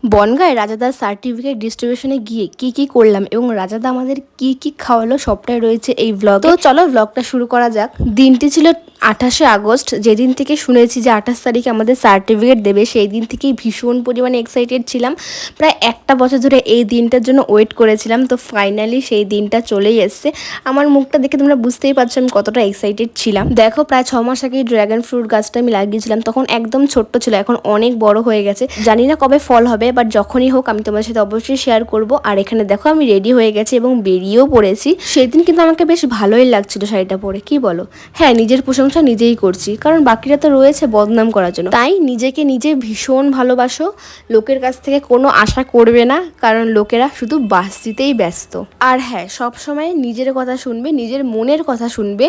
বনগাঁয় রাজাদার certificate ডিস্ট্রিবিউশনে গিয়ে কি করলাম এবং রাজাদা আমাদের কি খাওয়ালো সবটাই রয়েছে এই ব্লগ। তো চলো ব্লগটা শুরু করা যাক। দিনটি ছিল 28শে আগস্ট, যেদিন থেকে শুনেছি যে 28 তারিখে আমাদের সার্টিফিকেট দেবে সেই দিন থেকেই ভীষণ পরিমাণে এক্সাইটেড ছিলাম। প্রায় একটা বছর ধরে এই দিনটার জন্য ওয়েট করেছিলাম। তো ফাইনালি সেই দিনটা চলেই এসছে। আমার মুখটা দেখে তোমরা বুঝতেই পারছো আমি কতটা এক্সাইটেড ছিলাম। দেখো, প্রায় 6 মাস আগে ড্রাগন ফ্রুট গাছটা আমি লাগিয়েছিলাম, তখন একদম ছোট্ট ছিল, এখন অনেক বড় হয়ে গেছে। জানি না কবে ফল হবে, বাট যখনই হোক আমি তোমাদের সাথে অবশ্যই শেয়ার করব। আর এখানে দেখো আমি রেডি হয়ে গেছি এবং বেরিয়েও পড়েছি। সেদিন কিন্তু আমাকে বেশ ভালোই লাগছিল শাড়িটা পরে, কি বলো? হ্যাঁ, নিজের প্রশংসা নিজেই করছি, কারণ বাকিরা তো রয়েছে বদনাম করার জন্য। তাই নিজেকে নিজে ভীষণ ভালোবাসো, লোকের কাছ থেকে কোনো আশা করবে না, কারণ লোকেরা শুধু বাঁচতেই ব্যস্ত। আর হ্যাঁ, সব সময় নিজের কথা শুনবে, নিজের মনের কথা শুনবে,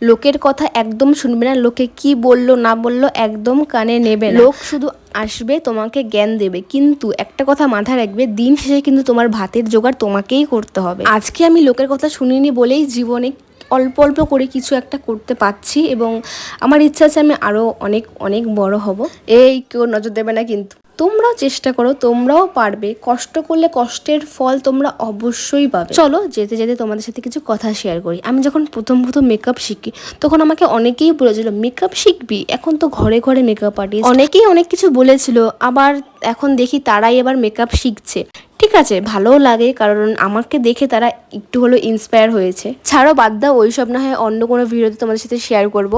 লোকের কথা একদম শুনবে না। লোকে কি বললো না বললো একদম কানে নেবে না। লোক শুধু আসবে, তোমাকে জ্ঞান দেবে, কিন্তু একটা কথা মাথায় রাখবে, দিন শেষে কিন্তু তোমার ভাতের জোগাড় তোমাকেই করতে হবে। আজকে আমি লোকের কথা শুনিনি বলেই জীবনে অল্প অল্প করে কিছু একটা করতে পারছি, এবং আমার ইচ্ছা আছে আমি আরও অনেক অনেক বড় হব। এই কেউ নজর দেবে না কিন্তু। তোমরাও চেষ্টা করো, তোমরাও পারবে। কষ্ট করলে কষ্টের ফল তোমরা অবশ্যই পাবে। চলো যেতে যেতে তোমাদের সাথে কিছু কথা শেয়ার করি। আমি যখন প্রথম মেকআপ শিখি, তখন আমাকে অনেকেই বলেছিল মেকআপ শিখবি, এখন তো ঘরে ঘরে মেকআপ আর্টিস্ট। অনেকেই অনেক কিছু বলেছিল, আবার এখন দেখি তারাই এবার মেকআপ শিখছে। ঠিক আছে, ভালোও লাগে, কারণ আমাকে দেখে তারা একটু হলেও ইন্সপায়ার হয়েছে। ছাড়ো, বাদ দাও ওইসব, না হয় অন্য কোনো ভিডিওতে তোমাদের সাথে শেয়ার করবো।